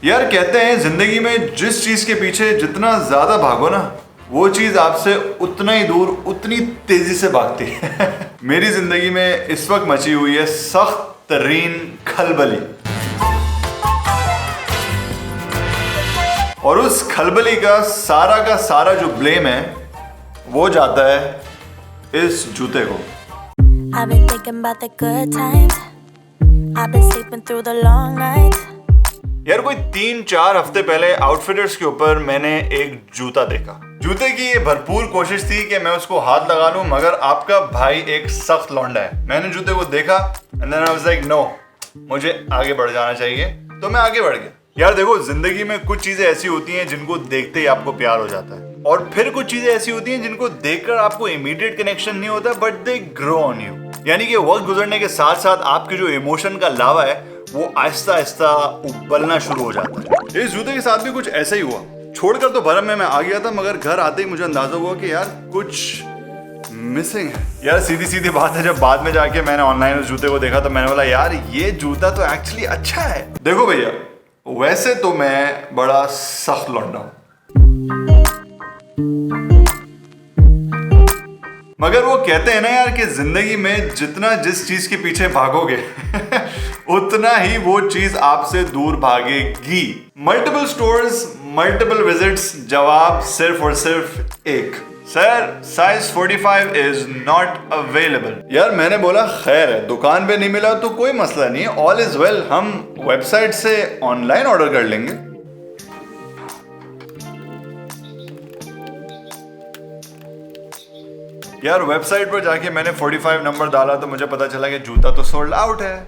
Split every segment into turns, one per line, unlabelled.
यार कहते हैं जिंदगी में जिस चीज के पीछे जितना ज्यादा भागो ना, वो चीज आपसे उतना ही दूर उतनी तेजी से भागती है। मेरी जिंदगी में इस वक्त मची हुई है सख्त तरीन खलबली, और उस खलबली का सारा जो ब्लेम है वो जाता है इस जूते को।
I've been thinking about the good times. I've been sleeping through the long nights.
यार कोई 3-4 हफ्ते पहले आउटफिटर्स के ऊपर मैंने एक जूता देखा। जूते की ये भरपूर कोशिश थी कि मैं उसको हाथ लगा लूं, मगर आपका भाई एक सख्त लौंडा है। मैंने जूते को देखा and then I was like no, मुझे आगे बढ़ जाना चाहिए, तो मैं आगे बढ़ गया। यार देखो, जिंदगी में कुछ चीजें ऐसी होती हैं जिनको देखते ही आपको प्यार हो जाता है, और फिर कुछ चीजें ऐसी होती हैं जिनको देखकर आपको इमीडिएट कनेक्शन नहीं होता, but they grow on you. यानी कि वक्त गुजरने के साथ साथ आपके जो इमोशन का लावा है वो आहिस्ता आहिस्ता उबलना शुरू हो जाता है। इस जूते के साथ भी कुछ ऐसा ही हुआ। छोड़कर तो भरम में मैं आ गया था, मगर घर आते ही मुझे अंदाजा हुआ कि यार कुछ मिसिंग है। यार सीधी सीधी बात है, जब बाद में जाके मैंने ऑनलाइन उस जूते को देखा तो मैंने बोला यार ये जूता तो एक्चुअली अच्छा है। देखो भैया, वैसे तो मैं बड़ा सख्त लौंडा हूं, मगर वो कहते हैं ना यार कि जिंदगी में जितना जिस चीज के पीछे भागोगे उतना ही वो चीज आपसे दूर भागेगी। मल्टीपल स्टोर्स, मल्टीपल विजिट्स, जवाब सिर्फ और सिर्फ एक, sir size 45 is not available. यार मैंने बोला खैर है, दुकान पे नहीं मिला तो कोई मसला नहीं, ऑल इज वेल, हम वेबसाइट से ऑनलाइन ऑर्डर कर लेंगे। यार वेबसाइट पर जाके मैंने 45 नंबर डाला तो मुझे पता चला कि जूता तो सोल्ड आउट है।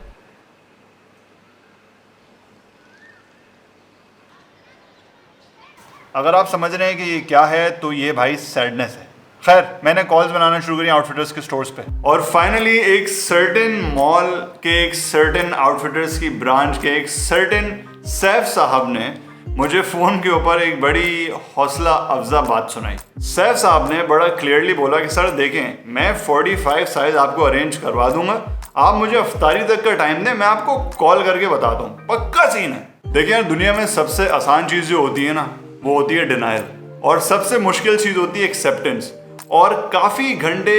अगर आप समझ रहे हैं कि ये क्या है तो ये भाई सैडनेस है। खैर, मैंने कॉल्स बनाना शुरू करी आउटफिटर्स के स्टोर्स पे, और फाइनली एक सर्टेन मॉल के एक सर्टेन आउटफिटर्स की ब्रांच के एक सर्टेन सैफ साहब ने मुझे फोन के ऊपर एक बड़ी हौसला अफजा बात सुनाई। सैफ साहब ने बड़ा क्लियरली बोला कि सर देखें, मैं 45 साइज आपको अरेंज करवा दूंगा, आप मुझे अफ्तारी तक का टाइम दें, मैं आपको कॉल करके बताता हूँ, पक्का सीन है। देखिए यार, दुनिया में सबसे आसान चीज जो होती है ना, वो होती है डिनायल, और सबसे मुश्किल चीज होती है एक्सेप्टेंस। और काफी घंटे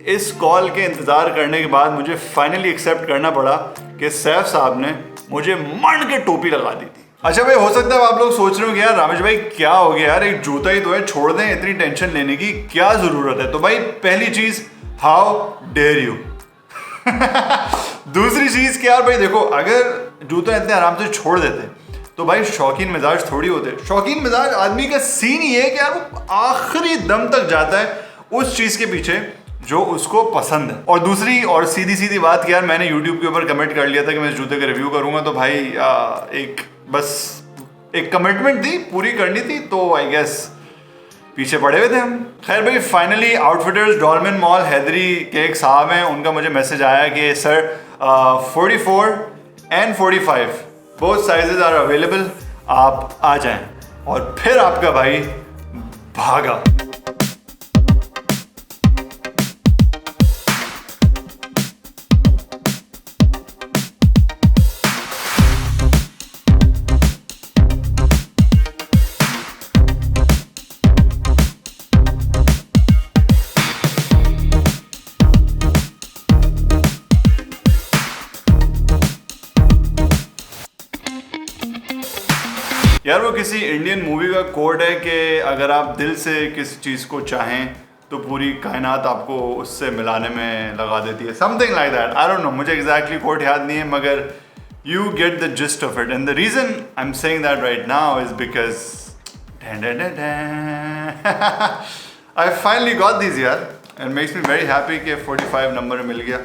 इस कॉल के इंतजार करने के बाद मुझे फाइनली एक्सेप्ट करना पड़ा कि सैफ साहब ने मुझे मंड के टोपी लगा दी थी। अच्छा भाई, हो सकता है आप लोग सोच रहे हो कि यार रामेश भाई क्या हो गया यार, एक जूता ही तो है, छोड़ दें, इतनी टेंशन लेने की क्या जरूरत है। तो भाई पहली चीज, हाउ डेयर यू। दूसरी चीज कि यार भाई देखो, अगर जूता इतने आराम से छोड़ देते तो भाई शौकीन मिजाज थोड़ी होते। शौकीन मिजाज आदमी का सीन ये है कि यार वो आखिरी दम तक जाता है उस चीज के पीछे जो उसको पसंद है। और दूसरी और सीधी सीधी बात कि यार मैंने YouTube के ऊपर कमेंट कर लिया था कि मैं इस जूते का रिव्यू करूंगा, तो भाई एक कमिटमेंट थी, पूरी करनी थी, तो आई गेस पीछे पड़े हुए थे हम। खैर भाई, finally outfitters Dolmen mall Hyderi के एक साहब हैं, उनका मुझे मैसेज आया कि sir 44 and 45 both sizes are available, आप आ जाएं। और फिर आपका भाई भागा। यार वो किसी इंडियन मूवी का कोड है कि अगर आप दिल से किसी चीज़ को चाहें तो पूरी कायनात आपको उससे मिलाने में लगा देती है, something like that. I don't know, मुझे एग्जैक्टली कोड याद नहीं है, मगर you get the gist of it. And the reason I am saying that right now is because I finally got this यार, and makes me very happy कि 45 number मिल गया।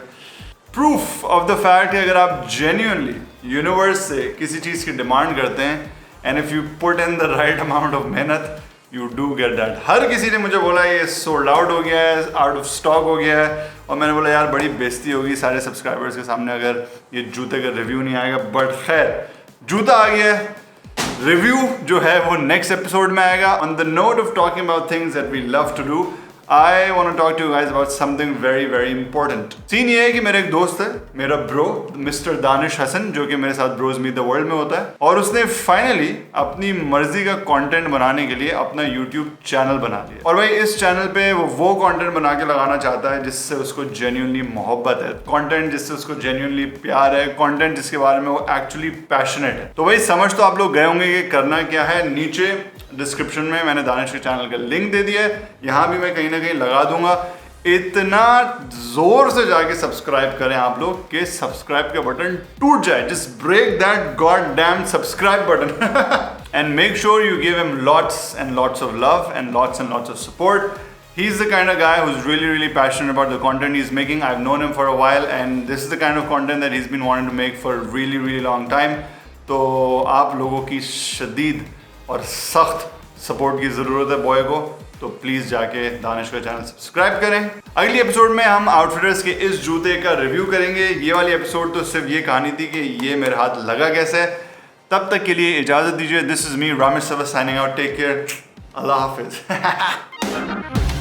Proof of the fact कि अगर आप genuinely universe से किसी चीज़ की demand करते हैं, and if you put in the right amount of मेहनत, यू डू गेट दैट। हर किसी ने मुझे बोला ये सोल्ड आउट हो गया है, आउट ऑफ स्टॉक हो गया है, और मैंने बोला यार बड़ी बेइज्जती होगी सारे सब्सक्राइबर्स के सामने अगर ये जूते का रिव्यू नहीं आएगा। बट खैर, जूता आ गया है, रिव्यू जो है वो नेक्स्ट एपिसोड में आएगा। On the note of talking about things that we love to do, I want to talk to you guys about something very very important. Scene ये है कि मेरा एक दोस्त है, मेरा ब्रो मिस्टर दानिश हसन, जो कि मेरे साथ ब्रोज मीट द वर्ल्ड में होता है, और उसने फाइनली अपनी मर्जी का कंटेंट बनाने के लिए अपना YouTube चैनल बना लिया। और भाई इस चैनल पे वो कंटेंट बना के लगाना चाहता है जिससे उसको जेन्युइनली मोहब्बत है, कंटेंट जिससे उसको जेन्युइनली प्यार है, कंटेंट जिसके बारे में वो एक्चुअली पैशनेट है। तो भाई समझ तो आप लोग गए होंगे कि करना क्या है। नीचे डिस्क्रिप्शन में मैंने दानिश के चैनल का लिंक दे दिया है, यहाँ भी मैं कहीं ना कहीं लगा दूंगा। इतना जोर से जाके सब्सक्राइब करें आप लोग कि सब्सक्राइब का बटन टूट जाए। Just break that god damn subscribe button and make sure you give him lots and lots of love and lots of support. He's the kind of guy who's really passionate about the content he's making. I've known him for a while and this is the kind of content that he's been wanting to make for a really long time. तो आप लोगों की शदीद और सख्त support की ज़रूरत है बॉय को, तो प्लीज़ जाके दानिश का चैनल सब्सक्राइब करें। अगली एपिसोड में हम आउटफिटर्स के इस जूते का रिव्यू करेंगे। ये वाली एपिसोड तो सिर्फ ये कहानी थी कि ये मेरे हाथ लगा कैसे। तब तक के लिए इजाज़त दीजिए। This is me Ramesh Sawa signing out. Take care. अल्लाह हाफिज़।